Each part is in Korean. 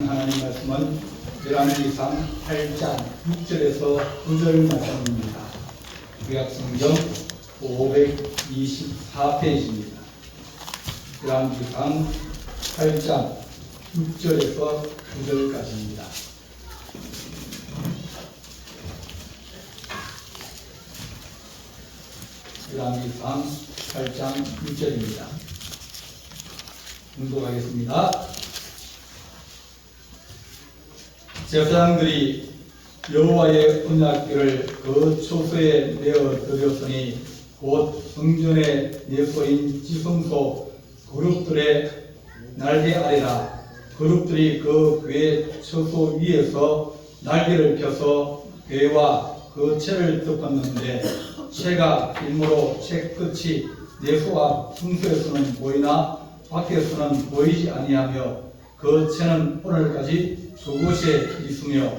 하나님 말씀은 열왕기상 8장 6절에서 9절 말씀입니다. 구약성경 524페이지입니다. 열왕기상 8장 6절에서 9절까지입니다. 열왕기상 8장 6절입니다. 공독하겠습니다. 제사장들이 여호와의 언약궤를 그 초소에 내어 드렸으니 곧 성전의 내소인 지성소 그룹들의 날개 아래라. 그룹들이 그 궤 초소 위에서 날개를 펴서 궤와 그 채를 덮었는데 채가 일모로 채 끝이 내소 앞 성소에서는 보이나 밖에서는 보이지 아니하며 그 채는 오늘까지 그곳에 있으며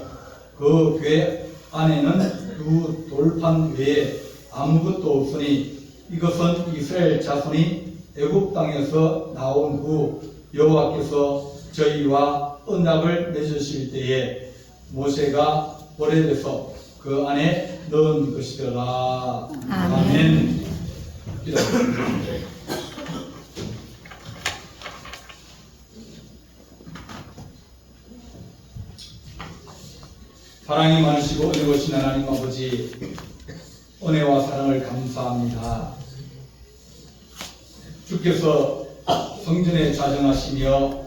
그 궤 안에는 두 돌판 외에 아무것도 없으니 이것은 이스라엘 자손이 애굽 땅에서 나온 후 여호와께서 저희와 언약을 맺으실 때에 모세가 오래돼서 그 안에 넣은 것이더라. 아멘. 기도하겠습니다. 사랑이 많으시고 은혜로우신 하나님 아버지, 은혜와 사랑을 감사합니다. 주께서 성전에 자정하시며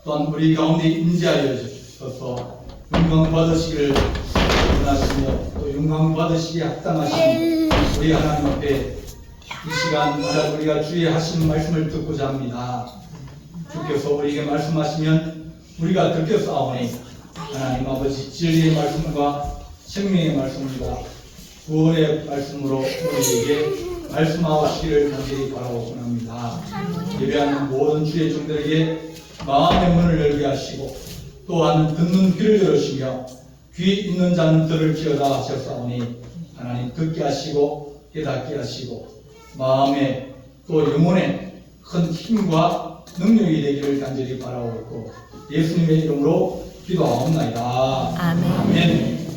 또한 우리 가운데 임재하여 주셔서 영광 받으시기를 원하시며 또 영광 받으시기에 합당하신 우리 하나님 앞에 이 시간마다 우리가 주의 하신 말씀을 듣고자 합니다. 주께서 우리에게 말씀하시면 우리가 듣게 싸우니 하나님 아버지 진리의 말씀과 생명의 말씀과 구원의 말씀으로 우리에게 말씀하시기를 간절히 바라고 원합니다. 예배하는 모든 주의 종들에게 마음의 문을 열게 하시고 또한 듣는 귀를 열으시며 귀 있는 자는 들을지어다 하셨사오니 하나님 듣게 하시고 깨닫게 하시고 마음에 또 영혼에 큰 힘과 능력이 되기를 간절히 바라오고 예수님의 이름으로 기도하옵나이다. 아멘. 아멘.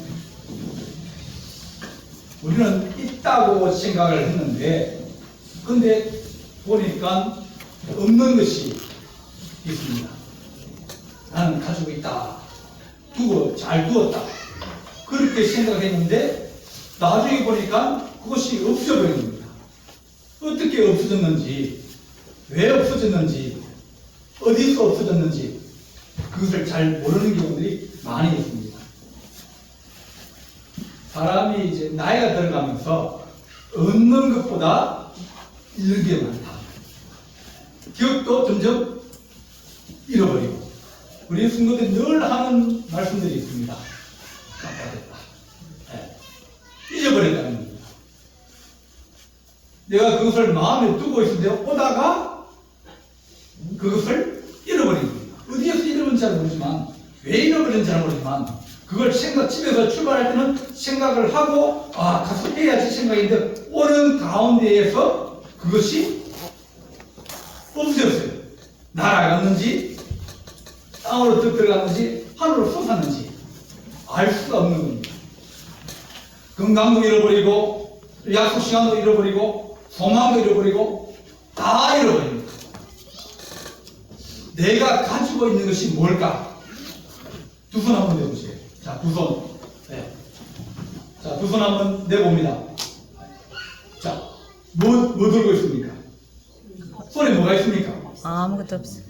우리는 있다고 생각을 했는데 근데 보니까 없는 것이 있습니다. 나는 가지고 있다. 잘 두었다. 그렇게 생각했는데 나중에 보니까 그것이 없어버린 겁니다. 어떻게 없어졌는지, 왜 없어졌는지, 어디서 없어졌는지 그것을 잘 모르는 경우들이 많이 있습니다. 사람이 이제 나이가 들어가면서 얻는 것보다 잃는 게 많다. 기억도 점점 잃어버리고 우리 성도들이 늘 하는 말씀들이 있습니다. 깜빡했다. 잊어버렸다는 겁니다. 내가 그것을 마음에 두고 있을 때 오다가 그것을 잃어버린 겁니다. 어디에서 잃어버린지 잘 모르지만 왜 잃어버린지 잘 모르지만 그걸 집에서 출발할 때는 생각을 하고 가서 해야지 생각인데 오는 가운데에서 그것이 없어졌어요. 날아갔는지 땅으로 들어갔는지 하늘로 솟았는지 알 수가 없는 겁니다. 건강도 잃어버리고 약속 시간도 잃어버리고 소망도 잃어버리고 다 잃어버립니다. 내가 가지고 있는 것이 뭘까? 두 손 한번 내보세요. 자, 두 손. 네. 자, 두 손 한번 내봅니다. 자, 뭐 들고 있습니까? 손에 뭐가 있습니까? 아무것도 없어.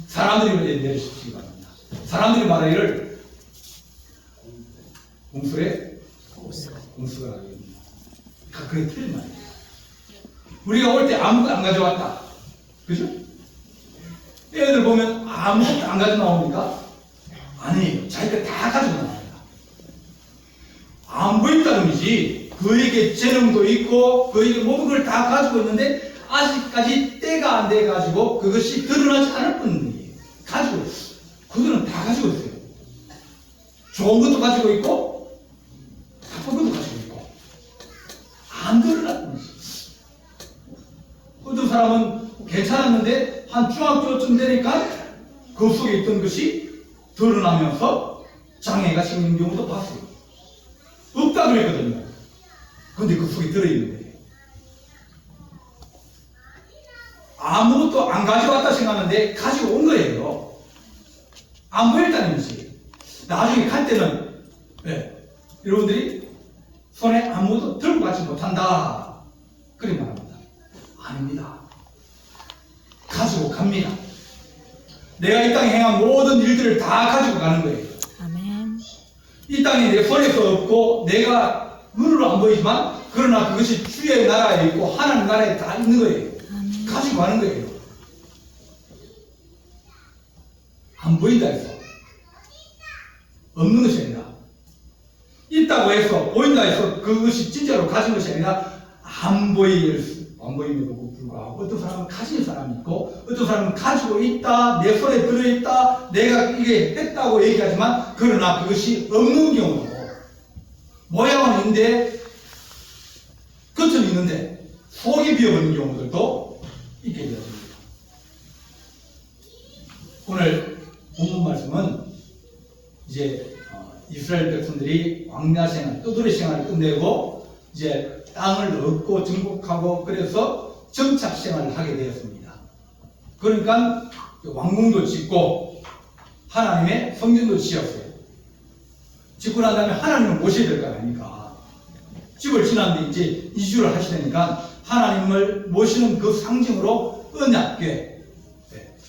사람들이 내리시기 바랍니다. 사람들이 말하기를 공수래? 공수가 아닙니다. 그게 틀린 말이에요. 우리가 올 때 아무것도 안 가져왔다. 그죠? 애들 보면 아무것도 안 가져 나옵니까? 아니에요. 자기가 다 가지고 나옵니다. 안 보인다는 의미지. 그에게 재능도 있고 그에게 모든 걸 다 가지고 있는데 아직까지 때가 안 돼가지고 그것이 드러나지 않을 뿐이에요. 가지고 있어요. 그들은 다 가지고 있어요. 좋은 것도 가지고 있고 나쁜 것도 가지고 있고 안 드러나는 거지. 어떤 사람은 괜찮았는데 한 중학교쯤 되니까 그 속에 있던 것이 드러나면서 장애가 생기는 경우도 봤어요. 없다 그랬거든요. 근데 그 속에 들어있는 거예요. 아무것도 안 가져왔다 생각하는데 가지고 온 거예요. 안 보였다는 것이. 나중에 갈 때는 여러분들이 손에 아무것도 들고 가지 못한다 그런 말합니다. 아닙니다. 가지고 갑니다. 내가 이 땅에 행한 모든 일들을 다 가지고 가는 거예요. 아멘. 이 땅에 내 손에서 없고 내가 눈으로 안 보이지만 그러나 그것이 주의 나라에 있고 하나님 나라에 다 있는 거예요. 아멘. 가지고 가는 거예요. 안 보인다 해서 없는 것이 아니라 있다고 해서 보인다 해서 그것이 진짜로 가진 것이 아니라 안 보임에도 불구하고 어떤 사람은 가진 사람이 있고 어떤 사람은 가지고 있다, 내 손에 들어있다, 내가 이게 했다고 얘기하지만 그러나 그것이 없는 경우도 모양은 있는데 겉은 있는데 속이 비어버린 경우들도 있게 되었습니다. 오늘 본문 말씀은 이제 이스라엘 백성들이 광야 생활, 떠돌이 생활을 끝내고 이제 땅을 얻고 정복하고 그래서 정착 생활을 하게 되었습니다. 그러니까 왕궁도 짓고 하나님의 성전도 지었어요. 짓고 난 다음에 하나님을 모셔야 될 거 아닙니까? 집을 지났는데 이제 이주를 하시다니까 하나님을 모시는 그 상징으로 언약궤,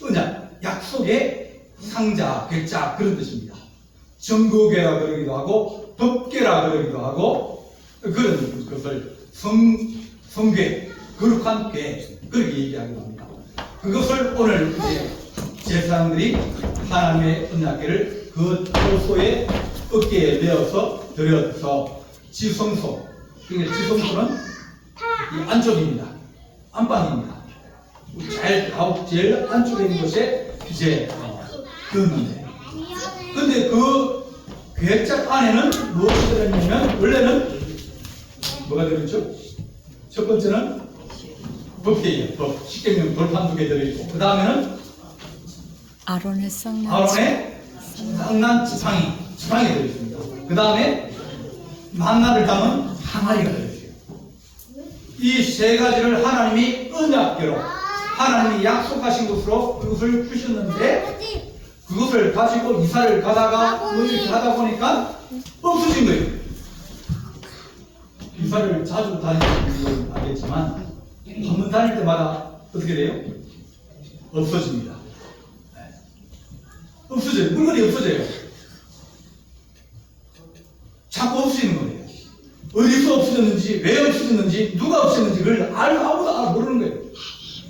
언약, 약속의 상자, 궤자 그런 뜻입니다. 정거궤라 그러기도 하고 법궤라 그러기도 하고 그런 것을 성궤, 거룩한 궤 그렇게 얘기하기도 합니다. 그것을 오늘 이제 제사장들이 하나님의 언약궤를 그 tor소의 어깨에 메어서 들여서 지성소, 그러니까 지성소는 이 안쪽입니다. 안방입니다. 제일 안쪽에 있는 곳에 이제 넣었는데 근데 그 궤짝 안에는 무엇이 들어있냐면 원래는 뭐가 들어있죠? 첫 번째는 법궤예요. 법. 십계명 돌판 2개 들어있고 그 다음에는 아론의 쌍난 아론의 쌍난 지팡이 들어있습니다. 그 다음에 만나를 담은 항아리가 들어있어요. 이 세 가지를 하나님이 언약궤로 하나님이 약속하신 것으로 그것을 주셨는데 그것을 가지고 이사를 가다가 이렇게 하다 보니까 없어진 거예요. 이사를 자주 다니시는 분은 알겠지만 한 번 다닐 때마다 어떻게 돼요? 없어집니다. 없어져요. 물건이 없어져요. 자꾸 없어지는 거예요. 어디서 없어졌는지, 왜 없어졌는지, 누가 없었는지 그걸 아무도 모르는 거예요.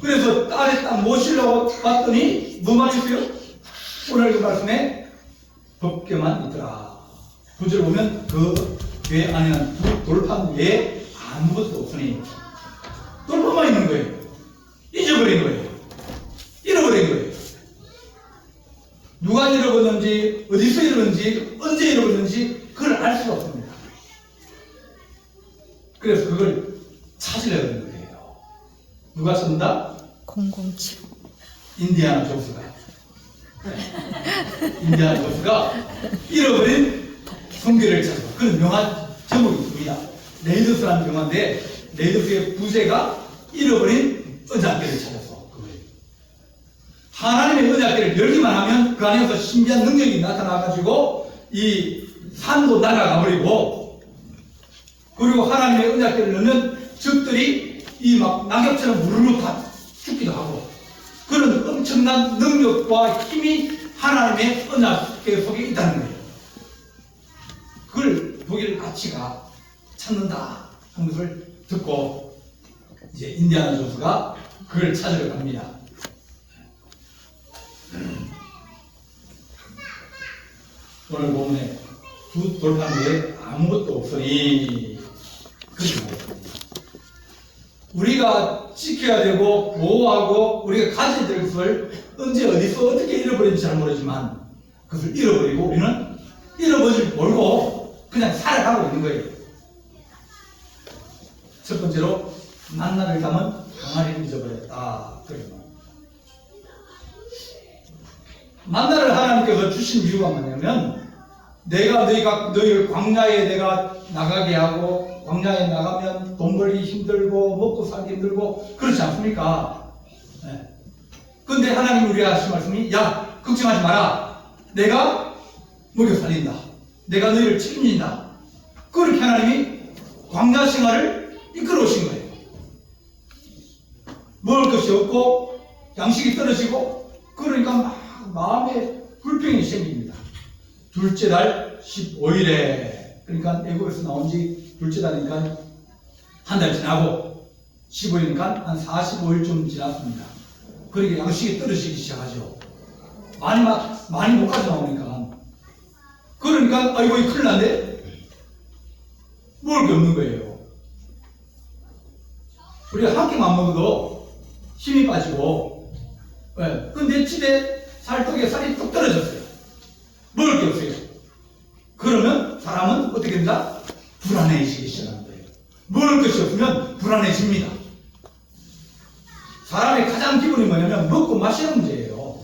그래서 딸에 딱 모시려고 봤더니 뭐만 있어요? 오늘 그 말씀에 법궤만 있더라. 구절 보면 그 궤 안에는 두 돌판 외에 아무것도 없으니 돌판만 있는 거예요. 잊어버린 거예요. 잃어버린 거예요. 누가 잃어버렸는지, 어디서 잃어버렸는지, 언제 잃어버렸는지 그걸 알 수가 없습니다. 그래서 그걸 찾으려고 하는 거예요. 누가 찾는다? 007 인디아나 존스가 잃어버린 성궤를 찾고 그런 영화 제목이 있습니다. 레이더스라는 영화인데 레이더스의 부제가 잃어버린 언약궤를 찾아서 그거예요. 하나님의 언약궤를 열기만 하면 그 안에서 신비한 능력이 나타나가지고 이 산도 날아가 버리고 그리고 하나님의 언약궤를 넣으면 적들이 이 막 낙엽처럼 무르르 다 죽기도 하고 그런 엄청난 능력과 힘이 하나님의 언약궤 속에 있다는 거예요. 그걸 독일 아치가 찾는다 하는 것을 듣고 이제 인디아나 존스가 그걸 찾으러 갑니다. 오늘 본문에 두 돌판 외에 아무것도 없으니 그렇게 말했습니다. 우리가 지켜야 되고 보호하고 우리가 가져야 될 것을 언제 어디서 어떻게 잃어버린지 잘 모르지만 그것을 잃어버리고 우리는 잃어버리지 모르고 그냥 살아가고 있는 거예요. 첫 번째로 만나를 담은 항아리를 잊어버렸다. 그래서 만나를 하나님께 하나님께서 주신 이유가 뭐냐면 너희를 광야에 내가 나가게 하고 광야에 나가면 돈 벌기 힘들고 먹고 살기 힘들고 그렇지 않습니까? 네. 근데 하나님 우리가 하신 말씀이 야 걱정하지 마라. 내가 먹여 살린다. 내가 너희를 책임진다. 그렇게 하나님이 광야 생활을 이끌어 오신 거예요. 먹을 것이 없고 양식이 떨어지고 그러니까 막 마음에 불평이 생깁니다. 둘째 달 15일에 그러니까 애국에서 나온 지 둘째 달이니까 한 달 지나고 15일이니까 한 45일쯤 지났습니다. 그러니까 양식이 떨어지기 시작하죠. 많이 못 가져나오니까. 그러니까 아이고 이 큰일 났네. 먹을 게 없는 거예요. 우리가 한 끼만 먹어도 힘이 빠지고 네. 근데 집에 살떡에 살이 뚝 떨어졌어요. 먹을 게 없어요. 그러면 사람은 어떻게 된다? 불안해지기 시작하는 거예요. 먹을 것이 없으면 불안해집니다. 사람의 가장 기본이 뭐냐면 먹고 마시는 문제예요.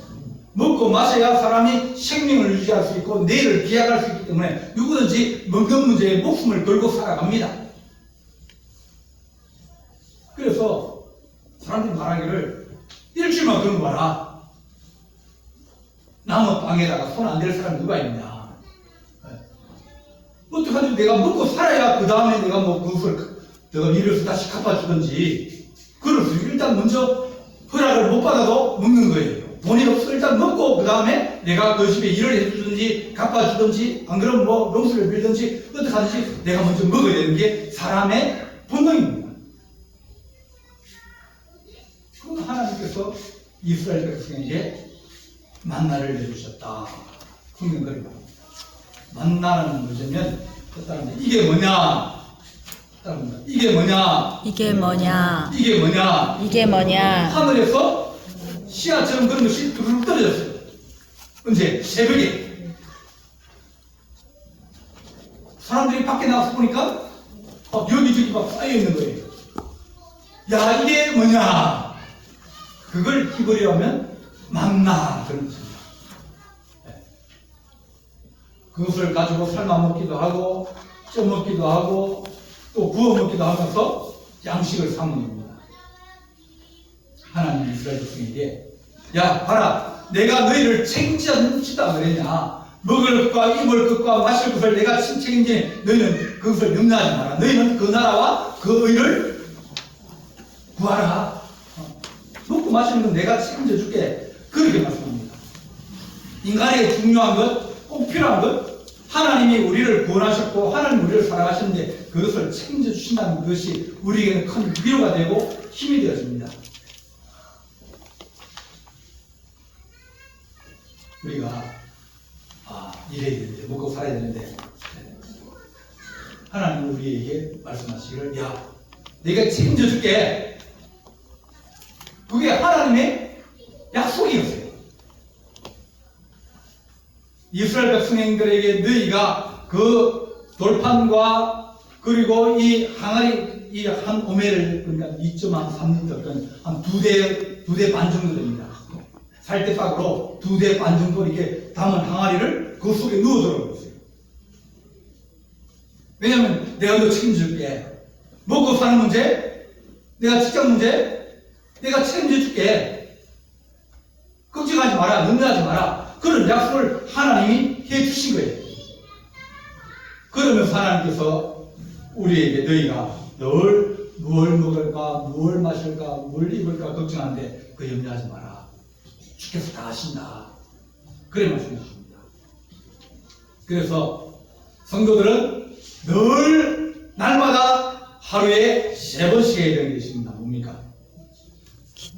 먹고 마셔야 사람이 생명을 유지할 수 있고 내일을 기약할 수 있기 때문에 누구든지 먹는 문제에 목숨을 걸고 살아갑니다. 그래서 사람들이 말하기를 일주일만 그런 거 봐라. 남은 빵에다가 손 안 댈 사람이 누가 있냐. 어떡하든지 내가 먹고 살아야 그 다음에 내가 뭐 그것을 내가 일을 다시 갚아주든지 그럴 수 일단 먼저 허락을 못 받아도 먹는 거예요. 돈이 없어 일단 먹고 그 다음에 내가 그 집에 일을 해주든지 갚아주든지 안 그러면 뭐 용서를 빌든지 어떡하든지 내가 먼저 먹어야 되는 게 사람의 본능입니다. 그럼 하나님께서 이스라엘 백성에게 만나를 내주셨다. 성경그리고 만나라는 거냐면 이게 뭐냐? 이게 뭐냐? 이게 뭐냐? 이게 뭐냐? 이게 뭐냐? 하늘에서 씨앗처럼 그런 것이 두루룩 떨어졌어요. 언제? 새벽에. 사람들이 밖에 나가서 보니까 여기저기 막 쌓여있는 거예요. 야 이게 뭐냐? 그걸 히브리어 하면 만나 그런 것입니다. 그것을 가지고 삶아 먹기도 하고 쪄 먹기도 하고 또 구워 먹기도 하면서 양식을 삼는 겁니다. 하나님 이스라엘 백성에게 야 봐라 내가 너희를 책임지다 그랬냐. 먹을 것과 입을 것과 마실 것을 내가 책임지니 너희는 그것을 염려하지 마라. 너희는 그 나라와 그 의를 구하라. 먹고 마시는 건 내가 책임져 줄게. 그렇게 말씀합니다. 인간에게 중요한 것 꼭 필요한 것 하나님이 우리를 구원하셨고 하나님 우리를 사랑하시는데 그것을 책임져 주신다는 것이 우리에게는 큰 위로가 되고 힘이 되어집니다. 우리가 이래야 되는데 먹고 살아야 되는데 하나님은 우리에게 말씀하시기를 야 내가 책임져 줄게. 그게 하나님의 약속이었어요. 이스라엘 백성들에게 너희가 그 돌판과 그리고 이 항아리 이 한 오멜을 그러니까 2.3리터 한 두 대 반 정도 됩니다. 살대박으로 2대 반 정도 이렇게 담은 항아리를 그 속에 넣어두라고 했어요. 왜냐하면 내가 너 책임질게. 먹고 사는 문제, 내가 직장 문제, 내가 책임져 줄게. 걱정하지 마라, 염려하지 마라. 그런 약속을 하나님이 해주신 거예요. 그러면서 하나님께서 우리에게 너희가 늘 뭘 먹을까, 뭘 마실까, 뭘 입을까 걱정하는데 그 염려하지 마라. 주께서 다 하신다. 그래 말씀해 주십니다. 그래서 성도들은 늘 날마다 하루에 3번씩 해야 되는 게 있습니다. 뭡니까?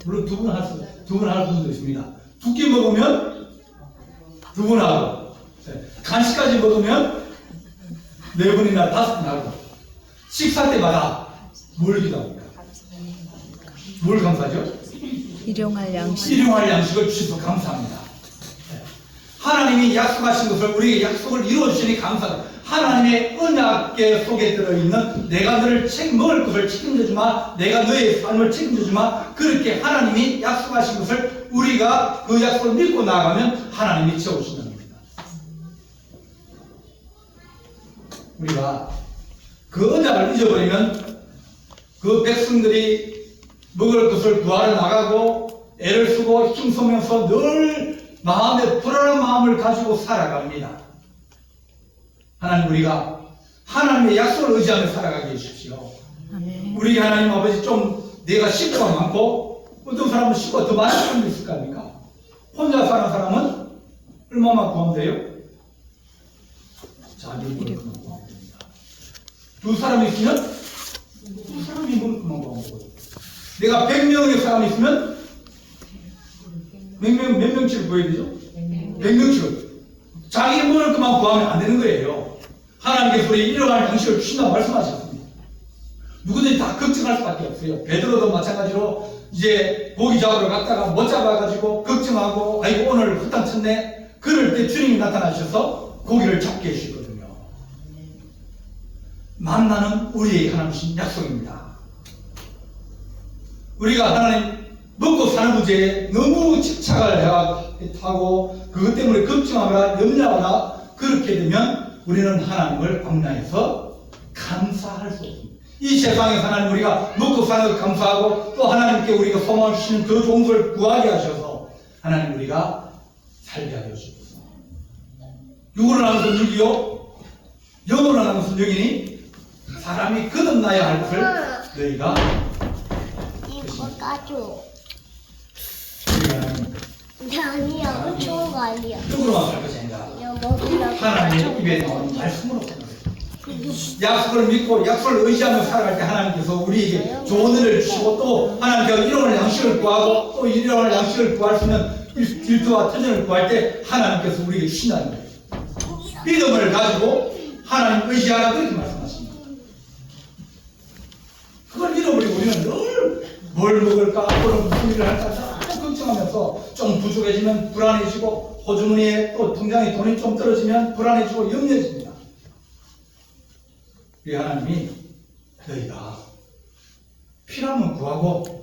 물론 두 분 할 분도 있습니다. 2끼 먹으면 2번 하고, 간식까지 먹으면 4번이나 5번 하고, 식사 때마다 뭘 기도합니까? 뭘 감사하죠? 일용할 양식. 일용할 양식을 주셔서 감사합니다. 하나님이 약속하신 것을 우리에게 약속을 이루어주시니 감사합니다. 하나님의 언약계 속에 들어있는 내가 너를 먹을 것을 책임져주마, 내가 너의 삶을 책임져주마, 그렇게 하나님이 약속하신 것을 우리가 그 약속을 믿고 나아가면 하나님이 채워주신다는 거예요. 우리가 그 언약을 잊어버리면 그 백성들이 먹을 것을 구하러 나가고 애를 쓰고 힘쓰면서 늘 마음에 불안한 마음을 가지고 살아갑니다. 하나님, 우리가 하나님의 약속을 의지하며 살아가게 해주십시오. 아멘. 우리 하나님 아버지, 좀 내가 식구가 많고 어떤 사람은 식구가 더 많은 사람이 있을 거 아닙니까? 혼자 사는 사람은 얼마만 구하면 돼요? 자기 먹을 것만 구하면 됩니다. 두 사람이 있으면 두 사람이 먹을 것만 구하면 되고요. 내가 100명의 사람이 있으면 몇 명치를 구해야 되죠? 100명치를. 자기 먹을 것만 구하면 안 되는 거예요. 하나님께서 우리 이러한 양식을 주신다고 말씀하셨습니다. 누구든지 다 걱정할 수밖에 없어요. 베드로도 마찬가지로 이제 고기 잡으러 갔다가 못 잡아가지고 걱정하고, 아이고 오늘 후딱 쳤네. 그럴 때 주님이 나타나셔서 고기를 잡게 해주시거든요. 만나는 우리의 하나님 약속입니다. 우리가 하나님 먹고 사는 문제에 너무 집착을 하고 그것 때문에 걱정하거나 염려하거나 그렇게 되면 우리는 하나님을 광야에서 감사할 수 없습니다. 이 세상에서 하나님, 우리가 먹고 사는 걸 감사하고 또 하나님께 우리가 소망을 주시는 더 좋은 걸 구하게 하셔서 하나님, 우리가 살게 하여 주옵소서. 육으로 나는 것은 육이요 영으로 나는 것은 영이니 사람이 거듭나야 할 것을 너희가 이거 까줘. 우리가 아니야, 그 좋은 거 아니야. 쪽으로만 갈 것이 아니라 야, 먹으려고. 하나님의 입에 나오는 말씀으로 생각해요. 약속을 믿고 약속을 의지하며 살아갈 때 하나님께서 우리에게 좋은 은혜를 주시고 또 하나님께서 일용할 양식을 구하고 또 일용할 양식을 구할 수 있는 길토와 터전을 구할 때 하나님께서 우리에게 주신다는 거예요. 믿음을 가지고 하나님 의지하라, 그렇게 말씀하십니다. 그걸 잃어버리고 우리는 늘 뭘 먹을까, 앞으로 무슨 일을 할까 자꾸 걱정하면서 좀 부족해지면 불안해지고 호주머니에 또 통장에 돈이 좀 떨어지면 불안해지고 염려해집니다. 우리 하나님이 너희가 필요하면 구하고,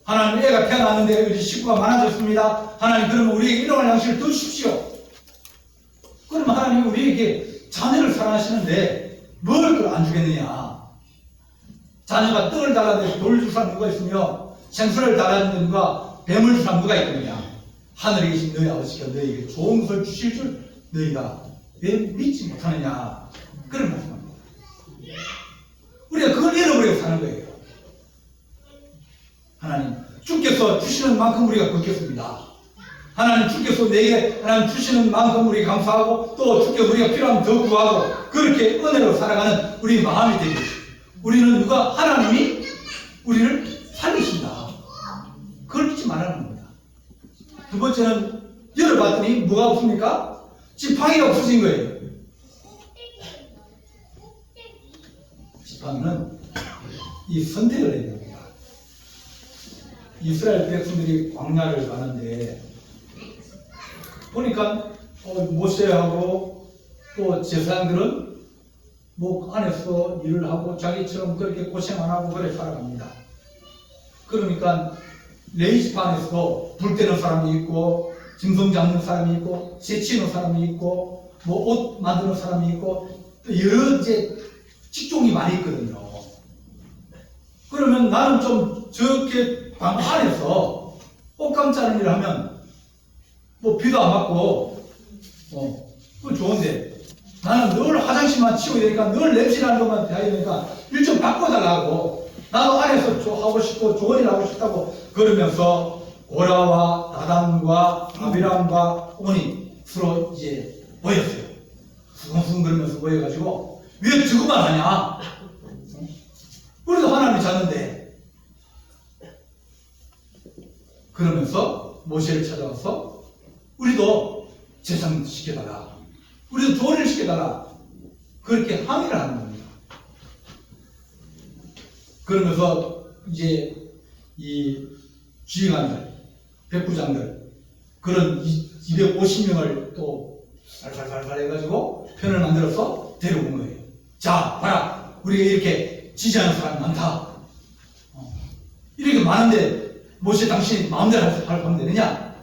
하나님 애가 태어났는데 우리 식구가 많아졌습니다. 하나님, 그러면 우리에게 일용할 양식을 더 주십시오. 그러면 하나님이 우리에게 자녀를 사랑하시는데 뭘 그 안 주겠느냐? 자녀가 떡을 달라는데 돌을 줄 사람 누가 있으며 생선을 달라는데 누가 뱀을 줄 사람 누가 있느냐? 하늘에 계신 너희 아버지가 너희에게 좋은 것을 주실 줄 너희가 왜 믿지 못하느냐? 그런 말씀입니다. 우리가 그걸 잃어버리고 사는 거예요. 하나님, 주께서 주시는 만큼 우리가 걷겠습니다. 하나님, 주께서 내게 하나님 주시는 만큼 우리 감사하고 또 주께서 우리가 필요하면 더 구하고 그렇게 은혜로 살아가는 우리 마음이 되게 해주십시오. 우리는 누가? 하나님이 우리를 살리신다. 그걸 믿지 말라는 겁니다. 두 번째는 열어봤더니 뭐가 없습니까? 지팡이가 없어진 거예요. 지팡이는 이 선택을 해야 됩니다. 이스라엘 백성들이 광야를 가는데 보니까 모세하고 또 제사장들은 뭐 안에서 일을 하고 자기처럼 그렇게 고생 안 하고 그래 살아갑니다. 그러니까 레이지판에서도 불 때는 사람이 있고 짐승 잡는 사람이 있고 새치는 사람이 있고 뭐 옷 만드는 사람이 있고 또 여러 이제 직종이 많이 있거든요. 그러면 나는 좀 저렇게 방 안에서 옷감 자르는 일을 하면 뭐 비도 안 맞고 그건 좋은데 나는 늘 화장실만 치워야 되니까 늘 냄새나는 것만 해야 되니까 일 좀 바꿔달라고, 나도 안에서 하고 싶고 좋은 일 하고 싶다고 그러면서 고라와 다단과 아비람과 오니 서로 이제 모였어요. 수근수근 그러면서 모여가지고 왜 저거만 하냐? 우리도 하나님이 잤는데. 그러면서 모세를 찾아와서 우리도 제상 시켜달라, 우리도 조언을 시켜달라, 그렇게 항의를 하는 겁니다. 그러면서 이제 이 지휘관들, 백부장들 그런 250명을 또 살살살살 해가지고 편을 만들어서 데려온 거예요. 자, 봐라, 우리가 이렇게 지지하는 사람이 많다. 이렇게 많은데 모세 당신이 마음대로 하면 되느냐?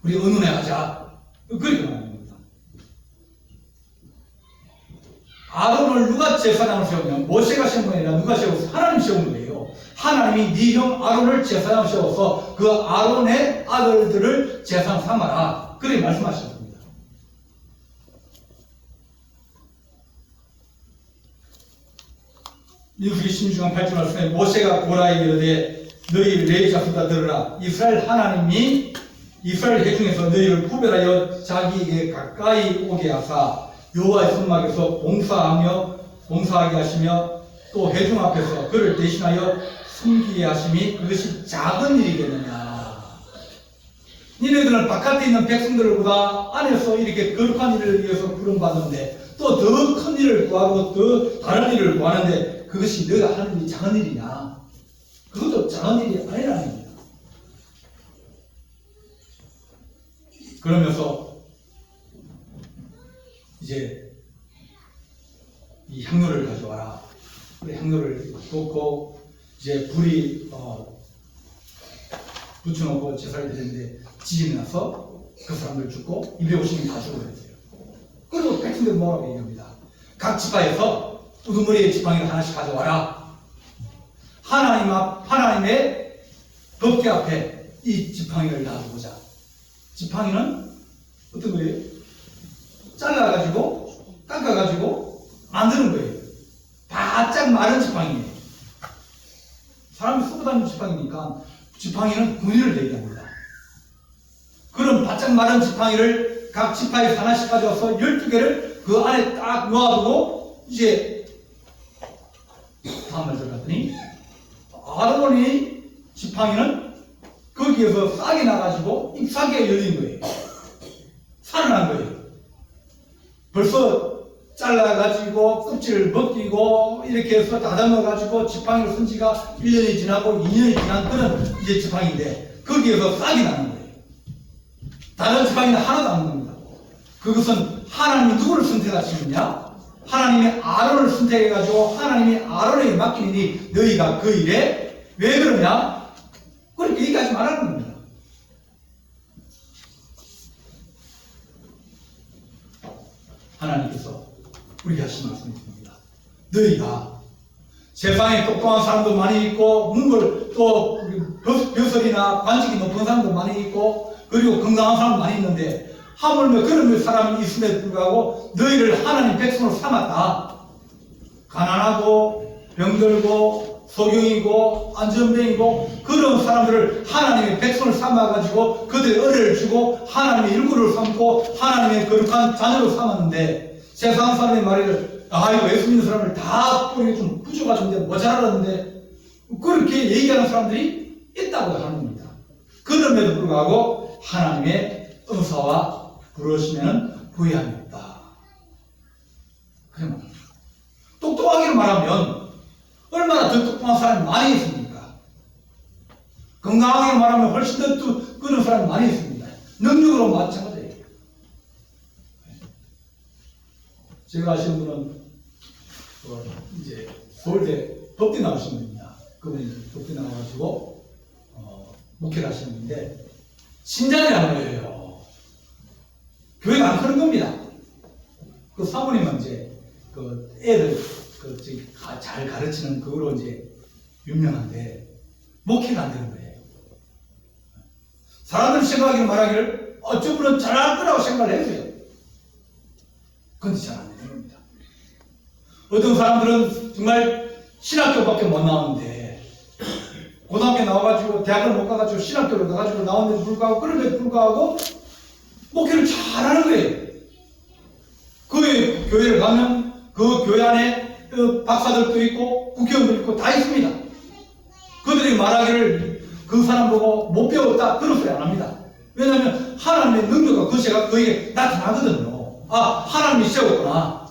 우리 의논해 하자. 그렇게 말하는 겁니다. 아론을 누가 제사장으로 세우냐? 모세가 세운 게 아니라 누가 세워서 하나님 세운 거예요. 하나님이 네 형 아론을 제사장으로 세워서 그 아론의 아들들을 제사장 삼아라. 그렇게 말씀하셨습니다. 민수기 16장 8절 말씀에 모세가 고라에게 이르되 너희 레위 자손들아 들으라. 이스라엘 하나님이 이스라엘 회중에서 너희를 구별하여 자기에게 가까이 오게 하사 여호와의 성막에서 봉사하게 하시며 또 회중 앞에서 그를 대신하여 숨기게 하심이 그것이 작은 일이겠느냐. 니네들은 바깥에 있는 백성들보다 안에서 이렇게 거룩한 일을 위해서 부름받는데 또 더 큰 일을 구하고 더 다른 일을 구하는데 그것이 너가 하는 일이 작은 일이냐. 그것도 작은 일이 아니라는 겁니다. 그러면서 이제 이 향로를 가져와라. 그래, 향로를 놓고 이제 불이 붙여놓고 제사를 드렸는데 지진이 나서 그 사람들 죽고 250명 다 죽어버렸어요. 그리고 백성들 뭐라고 얘기합니다. 각 지파에서 우두머리의 지팡이를 하나씩 가져와라. 하나님의 법궤 앞에 이 지팡이를 놔두고자. 지팡이는 어떤 거예요? 잘라가지고 깎아가지고 만드는 거예요. 바짝 마른 지팡이예요. 사람이 쓰고 다니는 지팡이니까 지팡이는 군인을 얘기합니다. 그럼 바짝 마른 지팡이를 각 지파에서 하나씩 가져와서 12개를 그 안에 딱 놓아두고 이제 다음 말 들어갔더니 아론이 지팡이는 거기에서 싹이 나가지고 잎사귀가 열린 거예요. 살아난 거예요. 벌써 잘라가지고 껍질을 벗기고 이렇게 해서 다듬어가지고 지팡이를 쓴 지가 1년이 지나고 2년이 지난 그런 이제 지팡이인데 거기에서 싹이 나는 거예요. 다른 지팡이는 하나도 안 나옵니다. 그것은 하나님이 누구를 선택하시느냐? 하나님이 아론을 선택해가지고 하나님이 아론에게 맡기니 너희가 그 일에 왜 그러냐? 그렇게 얘기하지 말라는 겁니다. 하나님께서 우리에게 하신 말씀이 있습니다. 너희가 세상에 똑똑한 사람도 많이 있고 문벌 또 벼슬이나 관직이 높은 사람도 많이 있고 그리고 건강한 사람도 많이 있는데 하물며 그런 사람이 있음에도 불구하고 너희를 하나님 백성으로 삼았다. 가난하고 병들고 소경이고 안전병이고 그런 사람들을 하나님의 백성을 삼아가지고 그들의 은혜를 주고 하나님의 일구를 삼고 하나님의 거룩한 자녀로 삼았는데 세상 사람의 말을 이거 예수 믿는 사람을 다 뿌리가 좀 부족하던데 모자라는데 그렇게 얘기하는 사람들이 있다고 하는 겁니다. 그럼에도 불구하고 하나님의 은사와 부르심에는 부의함이 없다. 그래 말합니다. 똑똑하게 말하면 얼마나 더 똑똑한 사람이 많이 있습니까? 건강하게 말하면 훨씬 더 그런 사람이 많이 있습니다. 능력으로 마찬가지예요. 제가 아시는 분은 이제 서울대 법대 나오신 분입니다. 그분이 법대 나와가지고 목회를 하시는 분인데 신장이라는 거예요. 교회가 안 크는 겁니다. 그 사모님은 이제 그 애들 잘 가르치는 그거로 이제 유명한데 목회가 안 되는 거예요. 사람들이 생각하기를 말하기를 저분은 잘할 거라고 생각을 해주세요. 그런데 잘 안 되는 겁니다. 어떤 사람들은 정말 신학교밖에 못 나오는데 고등학교 나와가지고 대학을 못 가가지고 신학교로 가가지고 나오는데도 불구하고 그런데도 불구하고 목회를 잘하는 거예요. 그 교회를 가면 그 교회 안에 박사들도 있고 국회의원도 있고 다 있습니다. 그들이 말하기를 그 사람 보고 못 배웠다 그런 소리 안 합니다. 왜냐하면 하나님의 능력과 거시가 그에게 나타나거든요. 하나님이 세웠구나.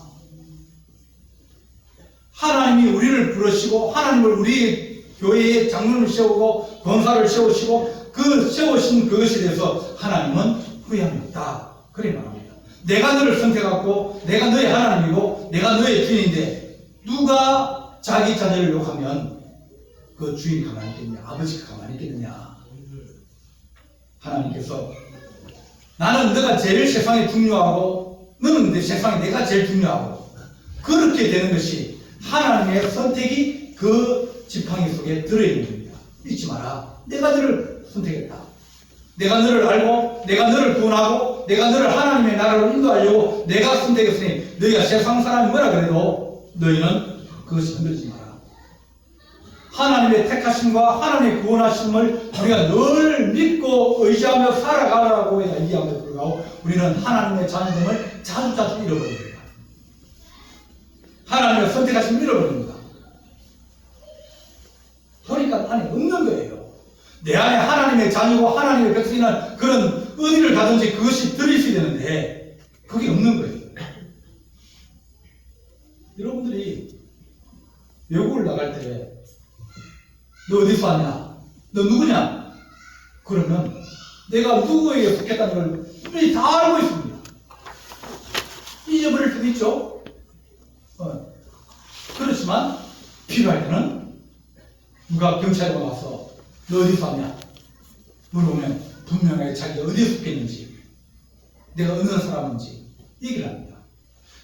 하나님이 우리를 부르시고 하나님을 우리 교회의 장로를 세우고 권사를 세우시고 그 세우신 그것에 대해서 하나님은 후회함이 없다. 그래 말합니다. 내가 너를 선택하고 내가 너의 하나님이고 내가 너의 주인인데 누가 자기 자녀를 욕하면 그 주인이 가만히 있겠느냐? 아버지가 가만히 있겠느냐? 하나님께서 나는 너가 제일 세상에 중요하고 너는 내 세상에 내가 제일 중요하고 그렇게 되는 것이 하나님의 선택이 그 지팡이 속에 들어있는 겁니다. 잊지 마라. 내가 너를 선택했다. 내가 너를 알고, 내가 너를 구원하고, 내가 너를 하나님의 나라로 인도하려고 내가 선택했으니 너희가 세상 사람이 뭐라 그래도 너희는 그것이 흔들지 마라. 하나님의 택하심과 하나님의 구원하심을 우리가 늘 믿고 의지하며 살아가라고 이야기함에도 불구하고 우리는 하나님의 자녀됨을 자주자주 잃어버립니다. 하나님의 선택하심을 잃어버립니다. 보니까 안에 없는 거예요. 내 안에 하나님의 자녀고 하나님의 백성이나 그런 어디를 가든지 그것이 들이셔야 되는데 그게 없는 거예요. 여러분들이 외국을 나갈 때 너 어디서 왔냐? 너 누구냐? 그러면 내가 누구에게 속했다는 걸 분명히 다 알고 있습니다. 잊어버릴 수도 있죠. 그렇지만 필요할 때는 누가 경찰에 와서 너 어디서 왔냐? 물어보면 분명하게 자기가 어디에 속했는지 내가 어느 사람인지 얘기를 합니다.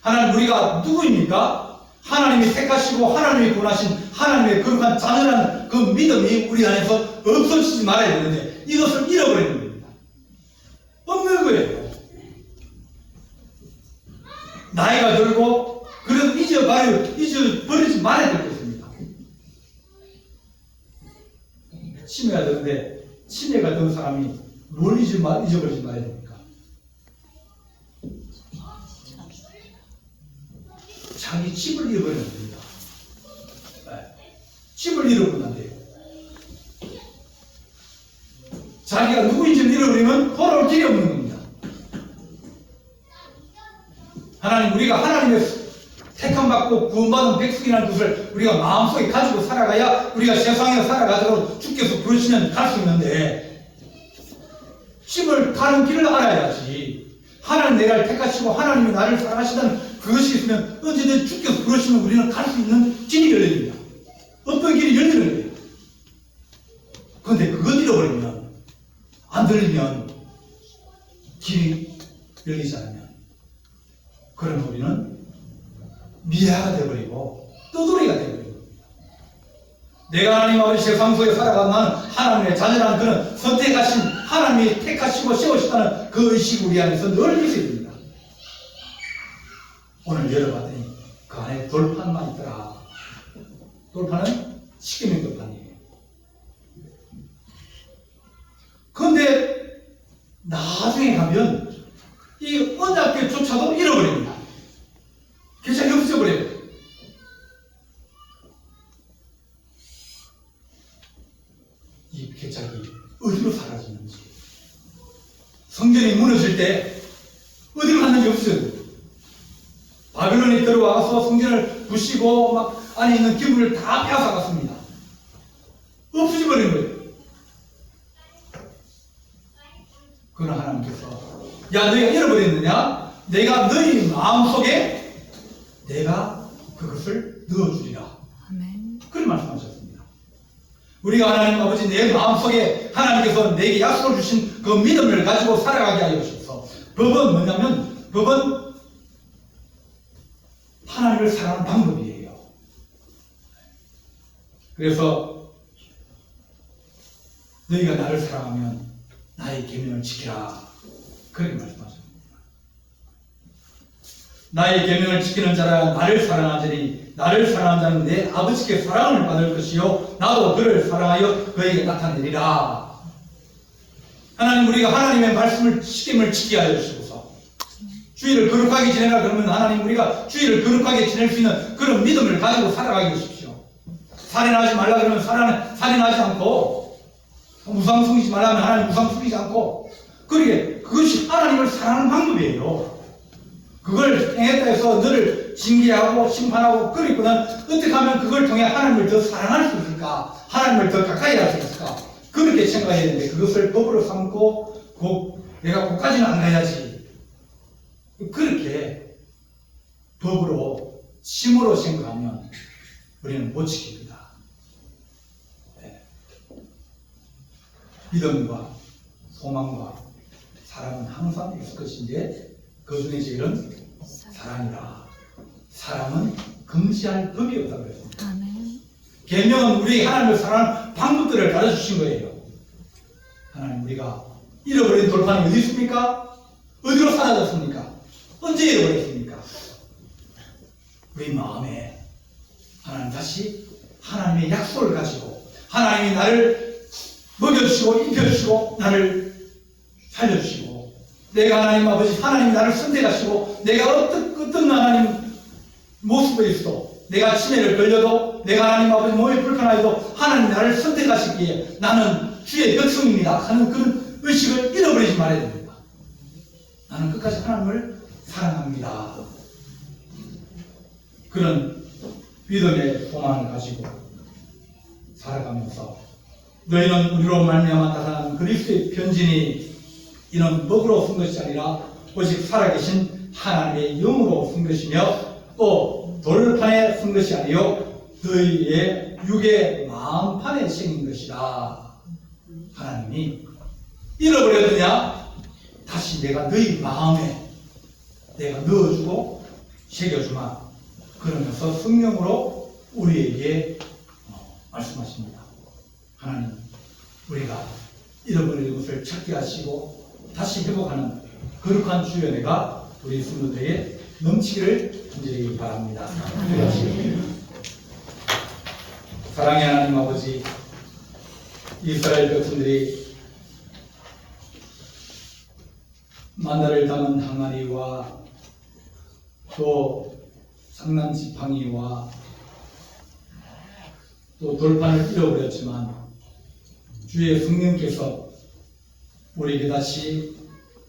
하나님 우리가 누구입니까? 하나님이 택하시고 하나님이 구원하신 하나님의 거룩한 자녀라는 그 믿음이 우리 안에서 없어지지 말아야 되는데 이것을 잃어버리는 겁니다. 없는 거예요. 나이가 들고 그래도 잊어버리지 말아야 될 것입니다. 치매가 되는데 치매가 든 사람이 뭘 잊어버리지 말아야 됩니까? 자기 집을 잃어버리면 됩니다. 집을 잃어버리면 안 돼요. 자기가 누구인지를 잃어버리면 돌아올 길이 없는 겁니다. 하나님, 우리가 하나님의 택함받고 구원받은 백성이라는 것을 우리가 마음속에 가지고 살아가야 우리가 세상에 살아가도록 주께서 부르시면 갈 수 있는데 집을 가는 길을 알아야지. 하나님 내가 택하시고 하나님이 나를 사랑하시다는 그것이 있으면 언제든 주께서 부르시면 우리는 갈 수 있는 길이 열립니다. 어떤 길이 열리는 거예요. 그런데 그것 잃어버리면 안 들리면 길이 열리지 않으면 그러면 우리는 미아가 되어버리고 떠돌이가 되어버립니다. 내가 하나님 아버지 세상 속에 살아가는 나는 하나님의 자녀라는 그런 선택하신 하나님이 택하시고 세우시다는 그 의식이 우리 안에서 늘 있어야 됩니다. 오늘 열어봤더니 그 안에 돌판만 있더라. 돌판은 십계명 돌판이에요. 그런데 나중에 가면 이 언약궤조차도 잃어버립니다. 계장이 없어버려요. 이 계장이 어디로 사라지는지, 성전이 무너질 때 어디로 갔는지 없어요. 바벨론이 들어와서 성전을 부시고 막 안에 있는 기물을 다 빼앗아갔습니다. 없어져 버린 거예요. 그러나 하나님께서 야 너희가 잃어버렸느냐? 내가 너희 마음속에 내가 그것을 넣어주리라. 아멘. 그런 말씀하셨습니다. 우리가 하나님 아버지 내 마음속에 하나님께서 내게 약속을 주신 그 믿음을 가지고 살아가게 하여 주셔서 법은 뭐냐면 법은 하나님을 사랑하는 방법이에요. 그래서 너희가 나를 사랑하면 나의 계명을 지키라. 그렇게 말씀하셨습니다. 나의 계명을 지키는 자라 나를 사랑하자니 나를 사랑하는 자는 내 아버지께 사랑을 받을 것이요 나도 그를 사랑하여 그에게 나타내리라. 하나님 우리가 하나님의 말씀을 지킴을 지키게 하여 주시고서 주의를 거룩하게 지내라 그러면 하나님 우리가 주의를 거룩하게 지낼 수 있는 그런 믿음을 가지고 살아가게 해주십시오. 살인하지 말라 그러면 살인하지 않고 우상 숨기지 말라면 하나님 우상 숨기지 않고 그것이 하나님을 사랑하는 방법이에요. 그걸 행했다 해서 너를 징계하고 심판하고 그리고는 어떻게 하면 그걸 통해 하나님을 더 사랑할 수 있을까? 하나님을 더 가까이 할 수 있을까? 그렇게 생각해야 되는데 그것을 법으로 삼고 내가 거기까지는 안 가야지. 그렇게 법으로 힘으로 생각하면 우리는 못 지킵니다. 네. 믿음과 소망과 사랑은 항상 있을 것인데 그 중에 제일은 사랑이라. 사람은 금지할 법이 없다고 그랬습니다. 아멘. 계명은 우리 하나님을 사랑하는 방법들을 가르쳐주신 거예요. 하나님, 우리가 잃어버린 돌판이 어디 있습니까? 어디로 사라졌습니까? 언제 잃어버렸습니까? 우리 마음에 하나님 다시 하나님의 약속을 가지고 하나님이 나를 먹여주시고 입혀주시고 나를 살려주시고 내가 하나님 아버지 하나님이 나를 선택하시고 내가 어떤 하나님 모습에 있어도 내가 치매를 걸려도 내가 하나님 아버지 몸이 불편하여도 하나님 나를 선택하시기에 나는 주의 백성입니다 하는 그런 의식을 잃어버리지 말아야 됩니다. 나는 끝까지 하나님을 사랑합니다. 그런 믿음의 소망을 가지고 살아가면서 너희는 우리로 말미암아 나타난 그리스도의 편진이 이는 먹으로 쓴 것이 아니라 오직 살아계신 하나님의 영으로 쓴 것이며 또 돌판에 쓴 것이 아니요 너희의 육의 마음판에 새긴 것이라. 하나님이 잃어버렸느냐? 다시 내가 너희 마음에 내가 넣어주고 새겨주마. 그러면서 성령으로 우리에게 말씀하십니다. 하나님, 우리가 잃어버린 것을 찾게 하시고 다시 회복하는 거룩한 주의 은혜가 우리 성도들에게 넘치기를 간절히 바랍니다. 사랑의 하나님 아버지, 이스라엘 백성들이 만나를 담은 항아리와 또 상난 지팡이와 또 돌판을 잃어버렸지만 주의 성령께서 우리에게 다시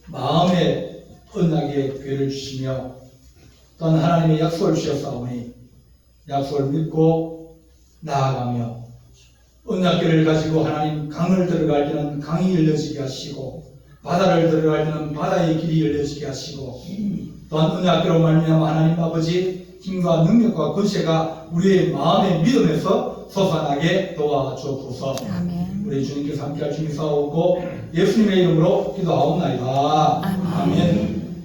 마음의 언약의 기회를 주시며 또한 하나님의 약속을 주셨사오니 약속을 믿고 나아가며 언약궤를 가지고 하나님 강을 들어갈 때는 강이 열려지게 하시고 바다를 들어갈 때는 바다의 길이 열려지게 하시고 또한 언약궤로 말미암아 하나님 아버지 힘과 능력과 권세가 우리의 마음의 믿음에서 솟아나게 도와주옵소서. 아멘. 우리 주님께서 함께할 주님 사옵고 예수님의 이름으로 기도하옵나이다. 아멘. 아멘.